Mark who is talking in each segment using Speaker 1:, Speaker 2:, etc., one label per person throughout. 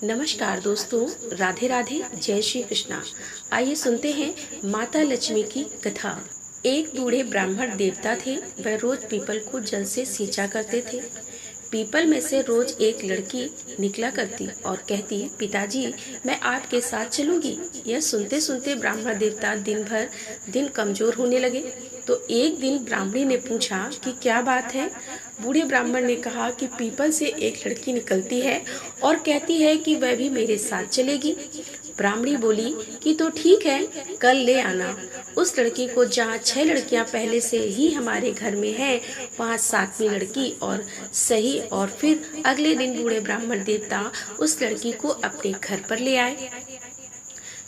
Speaker 1: नमस्कार दोस्तों, राधे राधे, जय श्री कृष्णा। आइए सुनते हैं माता लक्ष्मी की कथा। एक बूढ़े ब्राह्मण देवता थे। वह रोज पीपल को जल से सींचा करते थे। पीपल में से रोज एक लड़की निकला करती और कहती, पिताजी मैं आपके साथ चलूंगी। यह सुनते सुनते ब्राह्मण देवता दिन कमजोर होने लगे। तो एक दिन ब्राह्मणी ने पूछा कि क्या बात है। बूढ़े ब्राह्मण ने कहा कि पीपल से एक लड़की निकलती है और कहती है कि वह भी मेरे साथ चलेगी। ब्राह्मणी बोली कि तो ठीक है, कल ले आना। उस लड़की को जहाँ 6 लड़कियां पहले से ही हमारे घर में हैं, वहाँ 7वीं लड़की और सही। और फिर अगले दिन बूढ़े ब्राह्मण देवता उस लड़की को अपने घर पर ले आए।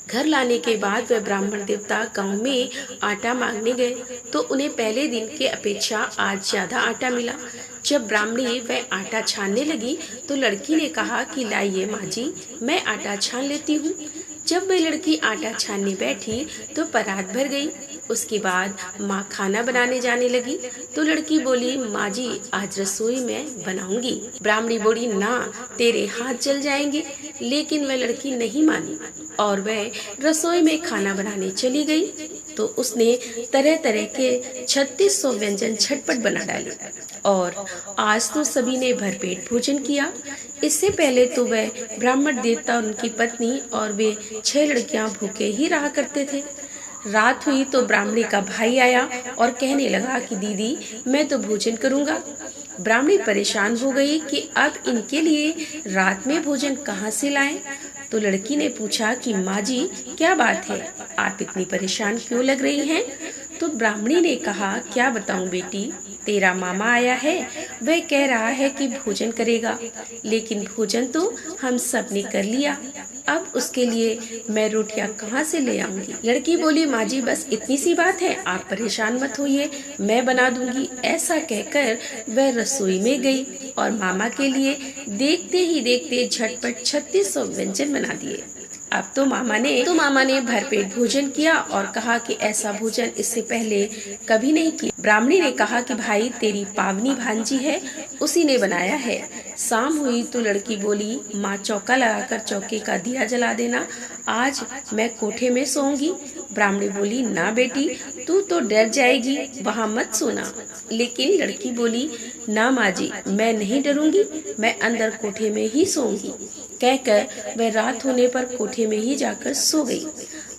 Speaker 1: घर लाने के बाद वह ब्राह्मण देवता गांव में आटा मांगने गए तो उन्हें पहले दिन के अपेक्षा आज ज्यादा आटा मिला। जब ब्राह्मणी वह आटा छानने लगी तो लड़की ने कहा कि लाइए माँ जी, मैं आटा छान लेती हूँ। जब वह लड़की आटा छानने बैठी तो परात भर गई। उसके बाद माँ खाना बनाने जाने लगी तो लड़की बोली, माँ जी आज रसोई में बनाऊंगी। ब्राह्मणी बोली, ना तेरे हाथ जल जाएंगे। लेकिन वह लड़की नहीं मानी और वह रसोई में खाना बनाने चली गई। तो उसने तरह तरह के 3600 व्यंजन झटपट बना डाले और आज तो सभी ने भरपेट भोजन किया। इससे पहले तो वह ब्राह्मण देवता, उनकी पत्नी और वे 6 लड़कियां भूखे ही रहा करते थे। रात हुई तो ब्राह्मणी का भाई आया और कहने लगा कि दीदी मैं तो भोजन करूंगा। ब्राह्मणी परेशान हो गई कि अब इनके लिए रात में भोजन कहाँ से लाएं। तो लड़की ने पूछा कि माँ जी क्या बात है, आप इतनी परेशान क्यों लग रही हैं? तो ब्राह्मणी ने कहा, क्या बताऊं बेटी, तेरा मामा आया है। वह कह रहा है कि भोजन करेगा, लेकिन भोजन तो हम सब ने कर लिया। अब उसके लिए मैं रोटियां कहाँ से ले आऊंगी? लड़की बोली, माँ जी बस इतनी सी बात है, आप परेशान मत होइए, मैं बना दूंगी। ऐसा कहकर वह रसोई में गई और मामा के लिए देखते ही देखते झटपट 3600 व्यंजन बना दिए। अब तो मामा ने भरपेट भोजन किया और कहा कि ऐसा भोजन इससे पहले कभी नहीं किया। ब्राह्मणी ने कहा कि भाई तेरी पावनी भांजी है, उसी ने बनाया है। शाम हुई तो लड़की बोली, माँ चौका लगाकर चौके का दिया जला देना, आज मैं कोठे में सोऊंगी। ब्राह्मणी बोली, ना बेटी तू तो डर जाएगी, वहाँ मत सोना। लेकिन लड़की बोली, ना माँ जी मैं नहीं डरूंगी, मैं अंदर कोठे में ही सोऊंगी। कहकर वह रात होने पर कोठे में ही जाकर सो गई।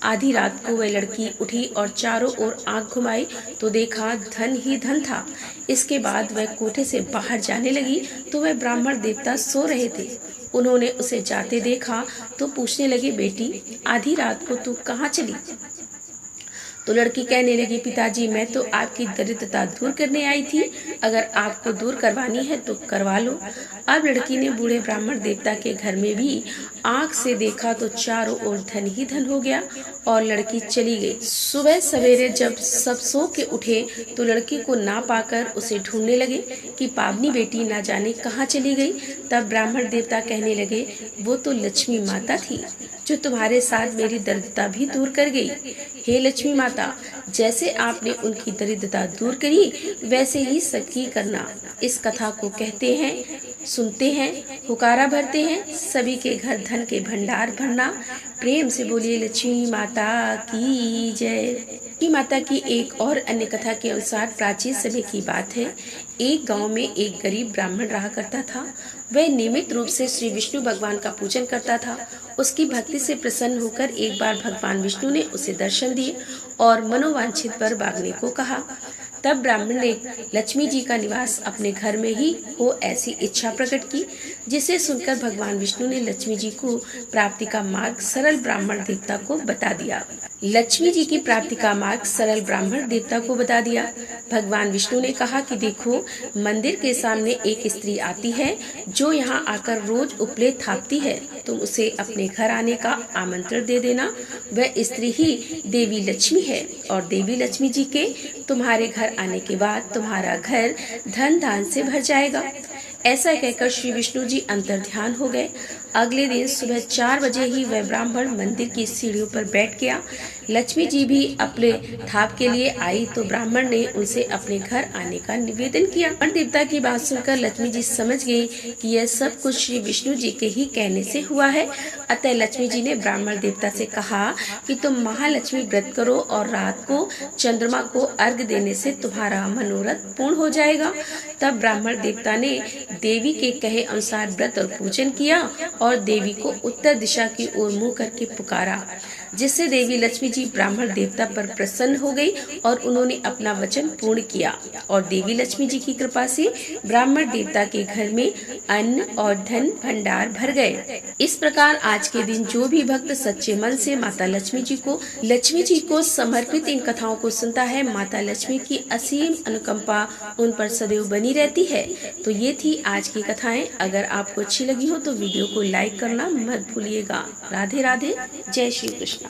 Speaker 1: आधी रात को वह लड़की उठी और चारों ओर आंख घुमाई तो देखा धन ही धन था। इसके बाद वह कोठे से बाहर जाने लगी तो वह ब्राह्मण देवता सो रहे थे। उन्होंने उसे जाते देखा तो पूछने लगे, बेटी आधी रात को तू कहाँ चली? तो लड़की कहने लगी, पिताजी मैं तो आपकी दरिद्रता दूर करने आई थी, अगर आपको दूर करवानी है तो करवा लो। अब लड़की ने बूढ़े ब्राह्मण देवता के घर में भी आंख से देखा तो चारों ओर धन ही धन हो गया और लड़की चली गई। सुबह सवेरे जब सब सो के उठे तो लड़की को ना पाकर उसे ढूंढने लगे कि पावनी बेटी ना जाने कहाँ चली गई। तब ब्राह्मण देवता कहने लगे, वो तो लक्ष्मी माता थी जो तुम्हारे साथ मेरी दरिद्रता भी दूर कर गई। हे लक्ष्मी माता, जैसे आपने उनकी दरिद्रता दूर करी वैसे ही सबकी करना। इस कथा को कहते हैं, सुनते हैं, हुकारा भरते हैं, सभी के घर धन के भंडार भरना। प्रेम से बोलिए लक्ष्मी माता की जय। लक्ष्मी माता की एक और अन्य कथा के अनुसार प्राचीन समय की बात है। एक गांव में एक गरीब ब्राह्मण रहा करता था। वह नियमित रूप से श्री विष्णु भगवान का पूजन करता था। उसकी भक्ति से प्रसन्न होकर एक बार भगवान विष्णु ने उसे दर्शन दिए और मनोवांछित वर मांगने को कहा। तब ब्राह्मण ने लक्ष्मी जी का निवास अपने घर में ही हो ऐसी इच्छा प्रकट की, जिसे सुनकर भगवान विष्णु ने लक्ष्मी जी को प्राप्ति का मार्ग सरल ब्राह्मण देवता को बता दिया। लक्ष्मी जी की प्राप्ति का मार्ग सरल ब्राह्मण देवता को बता दिया। भगवान विष्णु ने कहा कि देखो, मंदिर के सामने एक स्त्री आती है जो यहाँ आकर रोज उपले थापती है। तुम उसे अपने घर आने का आमंत्रण दे देना। वह स्त्री ही देवी लक्ष्मी है और देवी लक्ष्मी जी के तुम्हारे घर आने के बाद तुम्हारा घर धन धान से भर जाएगा। ऐसा कहकर श्री विष्णु जी अंतर्ध्यान हो गए। अगले दिन सुबह 4 बजे ही वह ब्राह्मण मंदिर की सीढ़ियों पर बैठ गया। लक्ष्मी जी भी अपने थाप के लिए आई तो ब्राह्मण ने उनसे अपने घर आने का निवेदन किया। ब्राह्मण देवता की बात सुनकर लक्ष्मी जी समझ गई कि यह सब कुछ श्री विष्णु जी के ही कहने से हुआ है। अतः लक्ष्मी जी ने ब्राह्मण देवता से कहा कि तुम महालक्ष्मी व्रत करो और रात को चंद्रमा को अर्घ देने से तुम्हारा मनोरथ पूर्ण हो जाएगा। तब ब्राह्मण देवता ने देवी के कहे अनुसार व्रत और पूजन किया और देवी को उत्तर दिशा की ओर मुंह करके पुकारा, जिससे देवी लक्ष्मी जी ब्राह्मण देवता पर प्रसन्न हो गई और उन्होंने अपना वचन पूर्ण किया और देवी लक्ष्मी जी की कृपा से ब्राह्मण देवता के घर में अन्न और धन भंडार भर गए। इस प्रकार आज के दिन जो भी भक्त सच्चे मन से माता लक्ष्मी जी को समर्पित इन कथाओं को सुनता है, माता लक्ष्मी की असीम अनुकंपा उन पर सदैव बनी रहती है। तो ये थी आज की कथाएं। अगर आपको अच्छी लगी हो तो वीडियो को लाइक करना मत भूलिएगा। राधे राधे, जय श्री कृष्ण।